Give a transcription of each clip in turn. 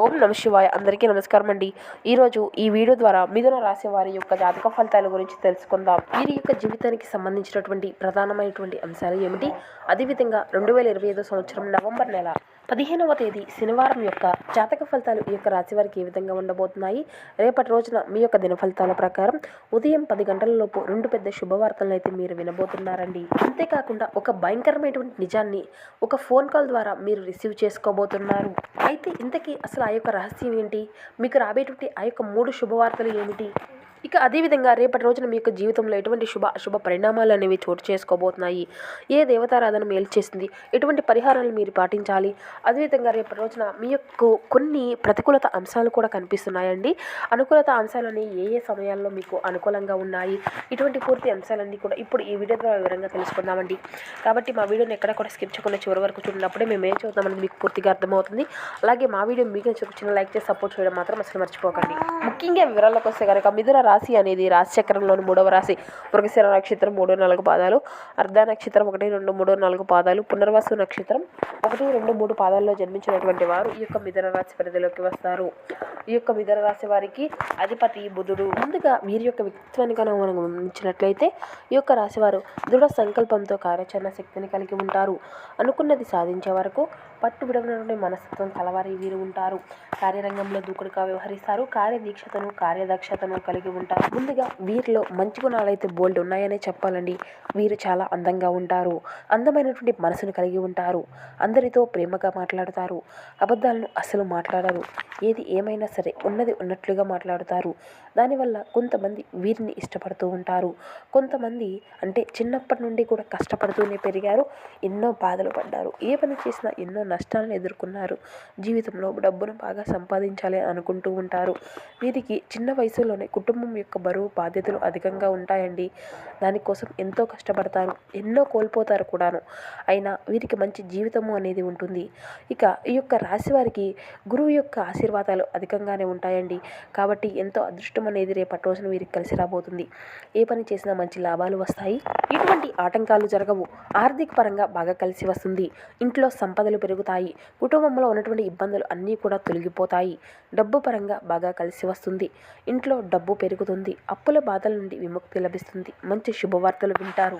ఓం నమ శివాయ. అందరికీ నమస్కారం అండి. ఈరోజు ఈ వీడియో ద్వారా మిథున రాశి వారి యొక్క జాతక ఫలితాల గురించి తెలుసుకుందాం. వీరి యొక్క జీవితానికి సంబంధించినటువంటి ప్రధానమైనటువంటి అంశాలు ఏమిటి, అదేవిధంగా 2025 సంవత్సరం నవంబర్ నెల 15వ తేదీ శనివారం యొక్క జాతక ఫలితాలు ఈ యొక్క రాశి వారికి ఏ విధంగా ఉండబోతున్నాయి. రేపటి రోజున మీ యొక్క దిన ఫలితాల ప్రకారం ఉదయం 10 గంటల లోపు 2 పెద్ద శుభవార్తలను అయితే మీరు వినబోతున్నారండి. అంతేకాకుండా ఒక భయంకరమైనటువంటి నిజాన్ని ఒక ఫోన్ కాల్ ద్వారా మీరు రిసీవ్ చేసుకోబోతున్నారు. అయితే ఇంతకీ అసలు ఆ యొక్క రహస్యం ఏంటి, మీకు రాబోయేటువంటి ఆ యొక్క 3 శుభవార్తలు ఏమిటి, ఇక అదేవిధంగా రేపటి రోజున మీ యొక్క జీవితంలో ఎటువంటి అశుభ పరిణామాలు అనేవి చోటు చేసుకోబోతున్నాయి, ఏ దేవతారాధన మేలు చేసింది, ఎటువంటి పరిహారాలు మీరు పాటించాలి, అదేవిధంగా రేపటి రోజున మీ యొక్క కొన్ని ప్రతికూలత అంశాలు కూడా కనిపిస్తున్నాయండి. అనుకూలత అంశాలని ఏ సమయాల్లో మీకు అనుకూలంగా ఉన్నాయి, ఇటువంటి పూర్తి అంశాలన్నీ కూడా ఇప్పుడు ఈ వీడియో ద్వారా వివరంగా తెలుసుకుందామండి. కాబట్టి మా వీడియోని ఎక్కడ కూడా స్కిప్ చేయకుండా చివరి వరకు చూడినప్పుడే మేము ఏం చదువుతామని మీకు పూర్తిగా అర్థమవుతుంది. అలాగే మా వీడియో మీకు చిన్న లైక్ చేసి సపోర్ట్ చేయడం మాత్రం అసలు మర్చిపోకండి. ముఖ్యంగా వివరాలకు వస్తే కనుక మిథున రాశి అనేది రాశి చక్రంలోని 3వ రాశి. మృగశిర నక్షత్రం 3-4 పాదాలు, అర్ధ నక్షత్రం 1-2-3-4 పాదాలు, పునర్వసు నక్షత్రం 1-2-3 పాదాల్లో జన్మించినటువంటి వారు ఈ యొక్క మిథున రాశి పరిధిలోకి వస్తారు. ఈ యొక్క మిథున రాశి వారికి అధిపతి బుధుడు. ముందుగా వీరి యొక్క వ్యక్తిత్వాన్ని కనుక మనం గమనించినట్లయితే ఈ యొక్క రాశివారు దృఢ సంకల్పంతో కార్యాచరణ శక్తిని కలిగి ఉంటారు. అనుకున్నది సాధించే వరకు పట్టు విడవనటువంటి మనస్తత్వం కలవారి వీరు ఉంటారు. కార్యరంగంలో దూకుడుగా వ్యవహరిస్తారు. కార్యదీక్షతను కార్యదక్షతను కలిగి ఉంటారు. ముందుగా వీరిలో మంచి గుణాలు అయితే బోల్డ్ ఉన్నాయనే చెప్పాలండి. వీరు చాలా అందంగా ఉంటారు. అందమైనటువంటి మనసును కలిగి ఉంటారు. అందరితో ప్రేమగా మాట్లాడతారు. అబద్ధాలను అసలు మాట్లాడరు. ఏది ఏమైనా సరే ఉన్నది ఉన్నట్లుగా మాట్లాడతారు. దానివల్ల కొంతమంది వీరిని ఇష్టపడుతూ ఉంటారు. కొంతమంది అంటే చిన్నప్పటి నుండి కూడా కష్టపడుతూనే పెరిగారు. ఎన్నో బాధలు పడ్డారు. ఏ పని చేసినా ఎన్నో నష్టాలను ఎదుర్కొన్నారు. జీవితంలో డబ్బును బాగా సంపాదించాలి అనుకుంటూ ఉంటారు. వీరికి చిన్న వయసులోనే కుటుంబం యొక్క బరువు బాధ్యతలు అధికంగా ఉంటాయండి. దానికోసం ఎంతో కష్టపడతారు. ఎన్నో కోల్పోతారు కూడాను. అయినా వీరికి మంచి జీవితము అనేది ఉంటుంది. ఇక ఈ యొక్క రాశి వారికి గురువు యొక్క ఆశీర్వాదాలు అధికంగానే ఉంటాయండి. కాబట్టి ఎంతో అదృష్టం అనేది రేపటి రోజున వీరికి కలిసి రాబోతుంది. ఏ పని చేసినా మంచి లాభాలు వస్తాయి. ఎటువంటి ఆటంకాలు జరగవు. ఆర్థిక పరంగా బాగా కలిసి వస్తుంది. ఇంట్లో సంపదలు పెరుగుతాయి. కుటుంబంలో ఉన్నటువంటి ఇబ్బందులు అన్నీ కూడా తొలగిపోతాయి. డబ్బు పరంగా బాగా కలిసి వస్తుంది. ఇంట్లో డబ్బు పెరుగుతుంది. అప్పుల బాధల నుండి విముక్తి లభిస్తుంది. మంచి శుభవార్తలు వింటారు.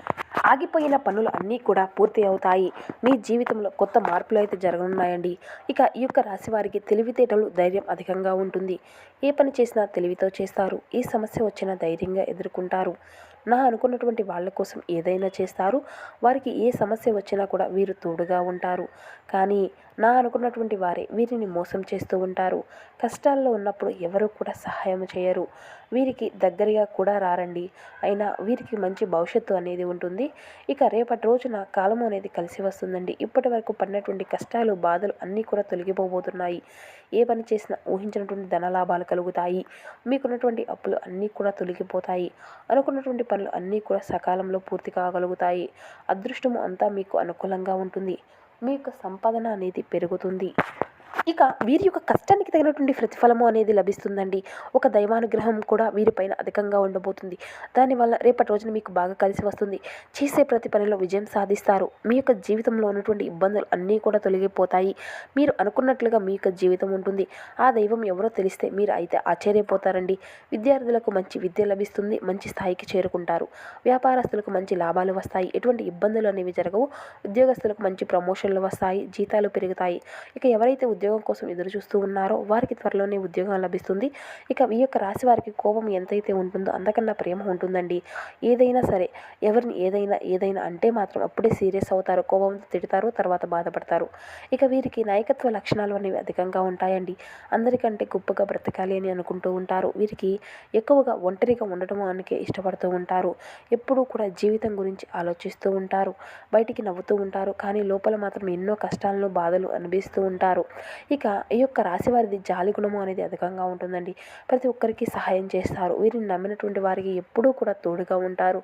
ఆగిపోయిన పనులు అన్నీ కూడా పూర్తి అవుతాయి. మీ జీవితంలో కొత్త మార్పులు అయితే జరగనున్నాయండి. ఇక ఈ యొక్క రాశి వారికి తెలివితేటలు ధైర్యం అధికంగా ఉంటుంది. ఏ పని చేసినా తెలివితో చేస్తారు. ఏ సమస్య వచ్చినా ధైర్యంగా ఎదుర్కొంటారు. నా అనుకున్నటువంటి వాళ్ళ కోసం ఏదైనా చేస్తారు. వారికి ఏ సమస్య వచ్చినా కూడా వీరు తోడుగా ఉంటారు. కానీ నా అనుకున్నటువంటి వారే వీరిని మోసం చేస్తూ ఉంటారు. కష్టాల్లో ఉన్నప్పుడు ఎవరు కూడా సహాయం చేయరు. వీరికి దగ్గరగా కూడా రారండి. అయినా వీరికి మంచి భవిష్యత్తు అనేది ఉంటుంది. ఇక రేపటి రోజున కాలం అనేది కలిసి వస్తుందండి. ఇప్పటి వరకు పడినటువంటి కష్టాలు బాధలు అన్నీ కూడా తొలగిపోబోతున్నాయి. ఏ పని చేసినా ఊహించినటువంటి ధనలాభాలు కలుగుతాయి. మీకున్నటువంటి అప్పులు అన్నీ కూడా తొలగిపోతాయి. అనుకున్నటువంటి పనులు అన్నీ కూడా సకాలంలో పూర్తి కాగలుగుతాయి. అదృష్టము అంతా మీకు అనుకూలంగా ఉంటుంది. మీ యొక్క సంపాదన అనేది పెరుగుతుంది. ఇక వీరి యొక్క కష్టానికి తగినటువంటి ప్రతిఫలము అనేది లభిస్తుందండి. ఒక దైవానుగ్రహం కూడా వీరిపైన అధికంగా ఉండబోతుంది. దానివల్ల రేపటి రోజున మీకు బాగా కలిసి వస్తుంది. చేసే ప్రతి పనిలో విజయం సాధిస్తారు. మీ యొక్క జీవితంలో ఉన్నటువంటి ఇబ్బందులు అన్నీ కూడా తొలగిపోతాయి. మీరు అనుకున్నట్లుగా మీ యొక్క జీవితం ఉంటుంది. ఆ దైవం ఎవరో తెలిస్తే మీరు అయితే ఆశ్చర్యపోతారండి. విద్యార్థులకు మంచి విద్య లభిస్తుంది. మంచి స్థాయికి చేరుకుంటారు. వ్యాపారస్తులకు మంచి లాభాలు వస్తాయి. ఎటువంటి ఇబ్బందులు అనేవి జరగవు. ఉద్యోగస్తులకు మంచి ప్రమోషన్లు వస్తాయి. జీతాలు పెరుగుతాయి. ఇక ఎవరైతే ఉద్యోగం కోసం ఎదురు చూస్తూ ఉన్నారో వారికి త్వరలోనే ఉద్యోగం లభిస్తుంది. ఇక ఈ యొక్క రాశి వారికి కోపం ఎంతైతే ఉంటుందో అంతకన్నా ప్రేమ ఉంటుందండి. ఏదైనా సరే ఎవరిని ఏదైనా అంటే మాత్రం అప్పుడే సీరియస్ అవుతారు. కోపంతో తిడతారు, తర్వాత బాధపడతారు. ఇక వీరికి నాయకత్వ లక్షణాలు అనేవి అధికంగా ఉంటాయండి. అందరికంటే గొప్పగా బ్రతకాలి అని అనుకుంటూ ఉంటారు. వీరికి ఎక్కువగా ఒంటరిగా ఉండటం అనికే ఇష్టపడుతూ ఉంటారు. ఎప్పుడూ కూడా జీవితం గురించి ఆలోచిస్తూ ఉంటారు. బయటికి నవ్వుతూ ఉంటారు. కానీ లోపల మాత్రం ఎన్నో కష్టాలను బాధలు అనుభవిస్తూ ఉంటారు. ఇక ఈ యొక్క రాశి వారిది జాలి గుణము అనేది అధికంగా ఉంటుందండి. ప్రతి ఒక్కరికి సహాయం చేస్తారు. వీరిని నమ్మినటువంటి వారికి ఎప్పుడూ కూడా తోడుగా ఉంటారు.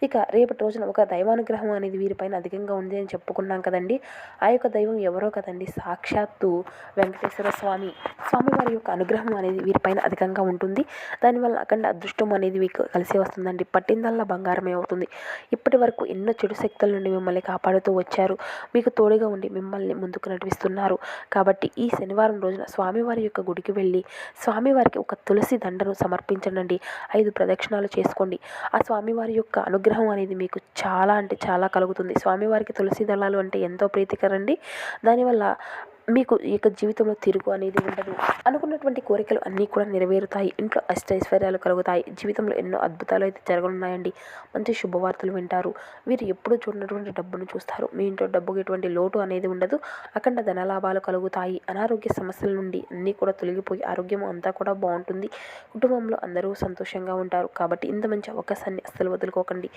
ఇక రేపటి రోజున ఒక దైవానుగ్రహం అనేది వీరిపైన అధికంగా ఉంది అని చెప్పుకున్నాం కదండి. ఆ యొక్క దైవం ఎవరో కదండి, సాక్షాత్తు వెంకటేశ్వర స్వామి. స్వామివారి యొక్క అనుగ్రహం అనేది వీరిపైన అధికంగా ఉంటుంది. దానివల్ల అఖండ అదృష్టం అనేది మీకు కలిసి వస్తుందండి. పట్టిందల్లా బంగారమే అవుతుంది. ఇప్పటి వరకు ఎన్నో చెడు శక్తుల నుండి మిమ్మల్ని కాపాడుతూ వచ్చారు. మీకు తోడుగా ఉండి మిమ్మల్ని ముందుకు నడిపిస్తున్నారు. కాబట్టి ఈ శనివారం రోజున స్వామివారి యొక్క గుడికి వెళ్ళి స్వామివారికి ఒక తులసి దండను సమర్పించండి. 5 ప్రదక్షిణాలు చేసుకోండి. ఆ స్వామివారి యొక్క అనుగ్రహం అనేది మీకు చాలా అంటే చాలా కలుగుతుంది. స్వామివారికి తులసి దళాలు అంటే ఎంతో ప్రీతికరండి. దానివల్ల మీకు ఈ యొక్క జీవితంలో తిరుగు అనేది ఉండదు. అనుకున్నటువంటి కోరికలు అన్నీ కూడా నెరవేరుతాయి. ఇంట్లో అష్టైశ్వర్యాలు కలుగుతాయి. జీవితంలో ఎన్నో అద్భుతాలు అయితే జరగనున్నాయండి. మంచి శుభవార్తలు వింటారు. వీరు ఎప్పుడు చూడనటువంటి డబ్బును చూస్తారు. మీ ఇంట్లో డబ్బుకి ఎటువంటి లోటు అనేది ఉండదు. అఖండ ధనలాభాలు కలుగుతాయి. అనారోగ్య సమస్యల నుండి అన్నీ కూడా తొలగిపోయి ఆరోగ్యం అంతా కూడా బాగుంటుంది. కుటుంబంలో అందరూ సంతోషంగా ఉంటారు. కాబట్టి ఇంత మంచి అవకాశాన్ని అస్సలు వదులుకోకండి.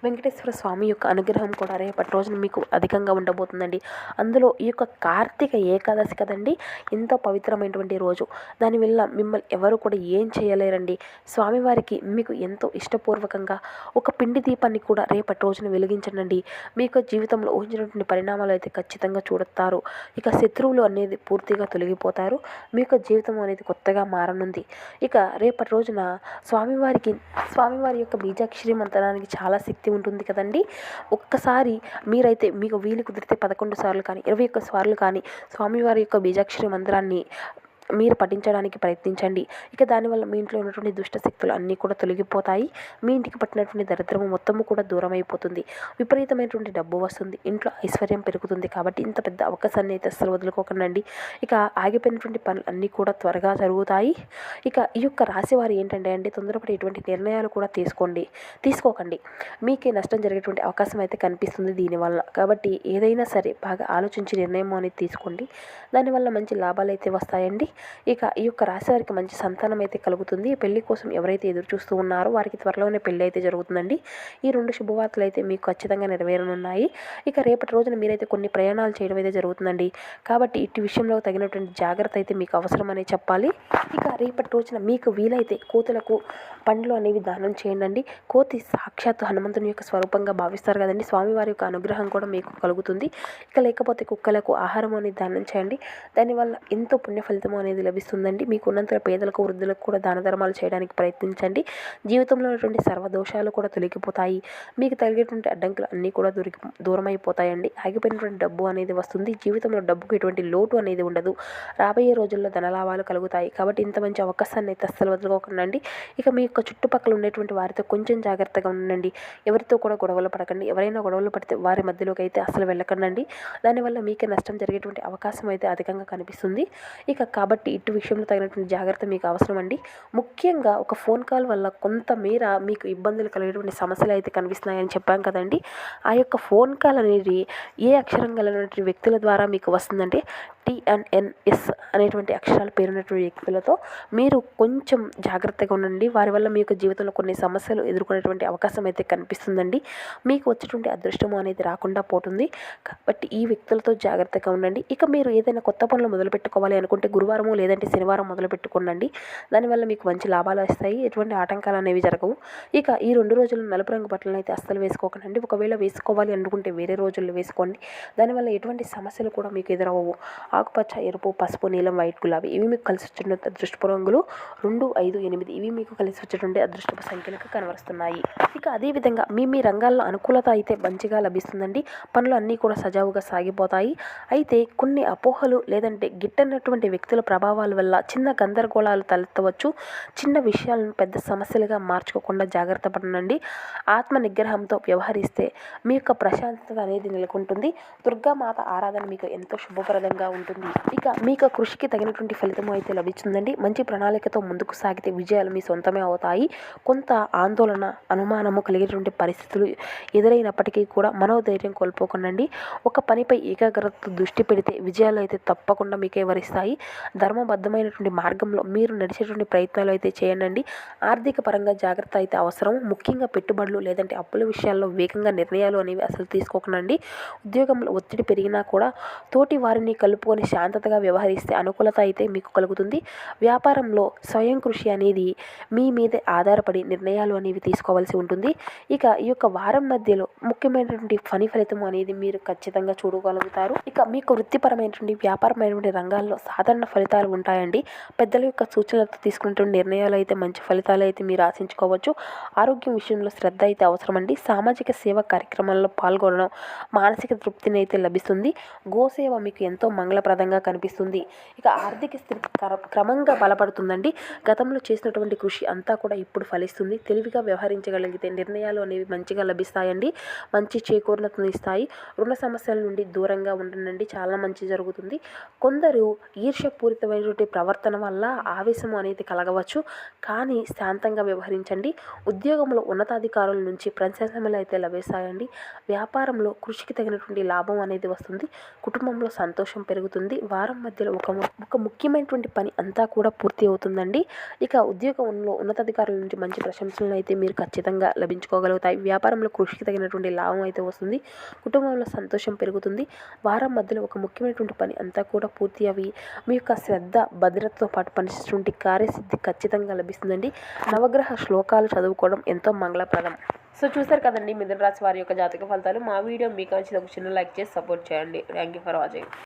వెంకటేశ్వర స్వామి యొక్క అనుగ్రహం కూడా రేపటి రోజున మీకు అధికంగా ఉండబోతుందండి. అందులో ఈ యొక్క కార్తీక ఏకాదశి కదండి, ఎంతో పవిత్రమైనటువంటి రోజు. దానివల్ల మిమ్మల్ని ఎవరు కూడా ఏం చేయలేరండి. స్వామివారికి మీకు ఎంతో ఇష్టపూర్వకంగా ఒక పిండి దీపాన్ని కూడా రేపటి రోజున వెలిగించండి. మీ యొక్క జీవితంలో ఊహించినటువంటి పరిణామాలు అయితే ఖచ్చితంగా చూడతారు. ఇక శత్రువులు అనేది పూర్తిగా తొలగిపోతారు. మీ యొక్క జీవితం అనేది కొత్తగా మారనుంది. ఇక రేపటి రోజున స్వామివారి యొక్క బీజాక్షరి మంత్రానికి చాలా శక్తి ఉంటుంది కదండి. ఒక్కసారి మీరైతే మీకు వీలు కుదిరితే 11 సార్లు కానీ 21 సార్లు కానీ స్వామివారి యొక్క బీజాక్షరి మంత్రాన్ని మీరు పఠించడానికి ప్రయత్నించండి. ఇక దానివల్ల మీ ఇంట్లో ఉన్నటువంటి దుష్ట శక్తులు అన్నీ కూడా తొలగిపోతాయి. మీ ఇంటికి పట్టినటువంటి దరిద్రము మొత్తము కూడా దూరం అయిపోతుంది. విపరీతమైనటువంటి డబ్బు వస్తుంది. ఇంట్లో ఐశ్వర్యం పెరుగుతుంది. కాబట్టి ఇంత పెద్ద అవకాశాన్ని అయితే అస్సలు వదులుకోకండి. ఇక ఆగిపోయినటువంటి పనులు అన్నీ కూడా త్వరగా జరుగుతాయి. ఇక ఈ యొక్క రాశి వారు ఏంటంటే తొందరపడి ఎటువంటి నిర్ణయాలు కూడా తీసుకోకండి. మీకే నష్టం జరిగేటువంటి అవకాశం అయితే కనిపిస్తుంది దీనివల్ల. కాబట్టి ఏదైనా సరే బాగా ఆలోచించి నిర్ణయం అనేది తీసుకోండి. దానివల్ల మంచి లాభాలు అయితే వస్తాయండి. ఇక ఈ యొక్క రాశి వారికి మంచి సంతానం అయితే కలుగుతుంది. పెళ్లి కోసం ఎవరైతే ఎదురు చూస్తూ ఉన్నారో వారికి త్వరలోనే పెళ్లి అయితే జరుగుతుందండి. ఈ 2 శుభవార్తలు అయితే మీకు ఖచ్చితంగా నెరవేరనున్నాయి. ఇక రేపటి రోజున మీరైతే కొన్ని ప్రయాణాలు చేయడం అయితే జరుగుతుందండి. కాబట్టి ఇటు విషయంలో తగినటువంటి జాగ్రత్త అయితే మీకు అవసరం అనే చెప్పాలి. ఇక రేపటి రోజున మీకు వీలైతే కోతులకు పండ్లు అనేవి దానం చేయండి. కోతి సాక్షాత్ హనుమంతుని యొక్క స్వరూపంగా భావిస్తారు కదండి. స్వామివారి యొక్క అనుగ్రహం కూడా మీకు కలుగుతుంది. ఇక లేకపోతే కుక్కలకు ఆహారం అనేది దానం చేయండి. దానివల్ల ఎంతో పుణ్య ఫలితం అనేది లభిస్తుందండి. మీకు ఉన్నంత పేదలకు వృద్ధులకు కూడా దాన ధర్మాలు చేయడానికి ప్రయత్నించండి. జీవితంలో ఉన్నటువంటి సర్వదోషాలు కూడా తొలగిపోతాయి. మీకు తగిలేటువంటి అడ్డంకులు అన్నీ కూడా దూరం అయిపోతాయండి. ఆగిపోయినటువంటి డబ్బు అనేది వస్తుంది. జీవితంలో డబ్బుకు ఎటువంటి లోటు అనేది ఉండదు. రాబోయే రోజుల్లో ధనలాభాలు కలుగుతాయి. కాబట్టి ఇంత మంచి అవకాశాన్ని అయితే అస్సలు వదులుకోకండి. ఇక మీ యొక్క చుట్టుపక్కల ఉండేటువంటి వారితో కొంచెం జాగ్రత్తగా ఉండండి. ఎవరితో కూడా గొడవలు పడకండి. ఎవరైనా గొడవలు పడితే వారి మధ్యలోకి అయితే అస్సలు వెళ్ళకండి. దానివల్ల మీకే నష్టం జరిగేటువంటి అవకాశం అయితే అధికంగా కనిపిస్తుంది. ఇక కాబట్టి ఇటు విషయంలో తగినటువంటి జాగ్రత్త మీకు అవసరం అండి. ముఖ్యంగా ఒక ఫోన్ కాల్ వల్ల కొంతమేర మీకు ఇబ్బందులు కలిగేటువంటి సమస్యలు అయితే కనిపిస్తున్నాయని చెప్పాం కదండి. ఆ యొక్క ఫోన్ కాల్ అనేది ఏ అక్షరం కలిగినటువంటి వ్యక్తుల ద్వారా మీకు వస్తుందంటే TNNS అనేటువంటి అక్షరాల పేరున్నటువంటి వ్యక్తులతో మీరు కొంచెం జాగ్రత్తగా ఉండండి. వారి వల్ల మీ యొక్క జీవితంలో కొన్ని సమస్యలు ఎదుర్కొనేటువంటి అవకాశం అయితే కనిపిస్తుందండి. మీకు వచ్చేటువంటి అదృష్టము అనేది రాకుండా పోతుంది. కాబట్టి ఈ వ్యక్తులతో జాగ్రత్తగా ఉండండి. ఇక మీరు ఏదైనా కొత్త పనులు మొదలు పెట్టుకోవాలి అనుకుంటే గురువారము లేదంటే శనివారం మొదలు పెట్టుకోండి. దానివల్ల మీకు మంచి లాభాలు వస్తాయి. ఎటువంటి ఆటంకాలు అనేవి జరగవు. ఇక ఈ 2 రోజులు నలుపు రంగు బట్టలను అయితే అస్సలు వేసుకోకండి. ఒకవేళ వేసుకోవాలి అనుకుంటే వేరే రోజుల్లో వేసుకోండి. దానివల్ల ఎటువంటి సమస్యలు కూడా మీకు ఎదురవ్వవు. ఆకుపచ్చ, ఎరుపు, పసుపు, నీలం, వైట్, గులాబీ ఇవి మీకు కలిసి వచ్చేటువంటి అదృష్టపు రంగులు 2, 5, 8 ఇవి మీకు కలిసి వచ్చేటువంటి అదృష్టపు సంఖ్యలకు కనబరుస్తున్నాయి. ఇక అదేవిధంగా మీ రంగాల్లో అనుకూలత అయితే మంచిగా లభిస్తుందండి. పనులు అన్నీ కూడా సజావుగా సాగిపోతాయి. అయితే కొన్ని అపోహలు లేదంటే గిట్టనటువంటి వ్యక్తుల ప్రభావాల వల్ల చిన్న గందరగోళాలు తలెత్తవచ్చు. చిన్న విషయాలను పెద్ద సమస్యలుగా మార్చుకోకుండా జాగ్రత్త పడండి. ఆత్మ నిగ్రహంతో వ్యవహరిస్తే మీ యొక్క ప్రశాంతత అనేది నెలకొంటుంది. దుర్గామాత ఆరాధన మీకు ఎంతో శుభప్రదంగా ఉంటుంది. ఇక మీకు కృషికి తగినటువంటి ఫలితం అయితే లభిస్తుందండి. మంచి ప్రణాళికతో ముందుకు సాగితే విజయాలు మీ సొంతమే అవుతాయి. కొంత ఆందోళన, అనుమానము కలిగేటువంటి పరిస్థితులు ఎదురైనప్పటికీ కూడా మనోధైర్యం కోల్పోకండి. ఒక పనిపై ఏకాగ్రత దృష్టి పెడితే విజయాలు అయితే తప్పకుండా మీకే వరిస్తాయి. ధర్మబద్ధమైనటువంటి మార్గంలో మీరు నడిచేటువంటి ప్రయత్నాలు అయితే చేయండి. ఆర్థిక పరంగా జాగ్రత్త అయితే అవసరం. ముఖ్యంగా పెట్టుబడులు లేదంటే అప్పుల విషయాల్లో వేగంగా నిర్ణయాలు అనేవి అసలు తీసుకోకండి. ఉద్యోగంలో ఒత్తిడి పెరిగినా కూడా తోటి వారిని కలుపుకొని తీసుకొని శాంతతగా వ్యవహరిస్తే అనుకూలత అయితే మీకు కలుగుతుంది. వ్యాపారంలో స్వయం కృషి అనేది మీ మీదే ఆధారపడి నిర్ణయాలు అనేవి తీసుకోవాల్సి ఉంటుంది. ఇక ఈ యొక్క వారం మధ్యలో ముఖ్యమైనటువంటి పని ఫలితం అనేది మీరు ఖచ్చితంగా చూడగలుగుతారు. ఇక మీకు వృత్తిపరమైనటువంటి వ్యాపారమైనటువంటి రంగాల్లో సాధారణ ఫలితాలు ఉంటాయండి. పెద్దల యొక్క సూచనలతో తీసుకున్నటువంటి నిర్ణయాలు అయితే మంచి ఫలితాలు అయితే మీరు ఆశించుకోవచ్చు. ఆరోగ్యం విషయంలో శ్రద్ధ అయితే అవసరమండి. సామాజిక సేవ కార్యక్రమాల్లో పాల్గొనడం మానసిక తృప్తిని అయితే లభిస్తుంది. గోసేవ మీకు ఎంతో మంగళప్రదంగా కనిపిస్తుంది. ఇక ఆర్థిక స్థితి క్రమంగా బలపడుతుందండి. గతంలో చేసినటువంటి కృషి అంతా కూడా ఇప్పుడు ఫలిస్తుంది. తెలివిగా వ్యవహరించగలిగితే నిర్ణయాలు అనేవి మంచిగా లభిస్తాయండి. మంచి చేకూర్ణతను ఇస్తాయి. రుణ సమస్యల నుండి దూరంగా ఉండండి, చాలా మంచి జరుగుతుంది. కొందరు ఈర్ష్యపూరితమైనటువంటి ప్రవర్తన వల్ల ఆవేశం అనేది కలగవచ్చు, కానీ శాంతంగా వ్యవహరించండి. ఉద్యోగంలో ఉన్నతాధికారుల నుంచి ప్రశంసలు అయితే లభిస్తాయండి. వ్యాపారంలో కృషికి తగినటువంటి లాభం అనేది వస్తుంది. కుటుంబంలో సంతోషం పెరుగుతుంది. వారం మధ్యలో ఒక ముఖ్యమైనటువంటి పని అంతా కూడా పూర్తి అవుతుందండి. ఇక ఉద్యోగంలో ఉన్నతాధికారుల నుంచి మంచి ప్రశంసలను అయితే మీరు ఖచ్చితంగా లభించుకోగలుగుతాయి. వ్యాపారంలో కృషికి తగినటువంటి లాభం అయితే వస్తుంది. కుటుంబంలో సంతోషం పెరుగుతుంది. వారం మధ్యలో ఒక ముఖ్యమైనటువంటి పని అంతా కూడా పూర్తి అవి మీ యొక్క శ్రద్ధ భద్రతతో పాటు పనిచేసేటువంటి కార్యసిద్ధి ఖచ్చితంగా లభిస్తుందండి. నవగ్రహ శ్లోకాలు చదువుకోవడం ఎంతో మంగళప్రదం. సో చూసారు కదండి మిథున రాశి వారి యొక్క జాతక ఫలితాలు. మా వీడియో మీకు నచ్చితే ఒక చిన్న లైక్ చేసి సపోర్ట్ చేయండి. Thank you for watching.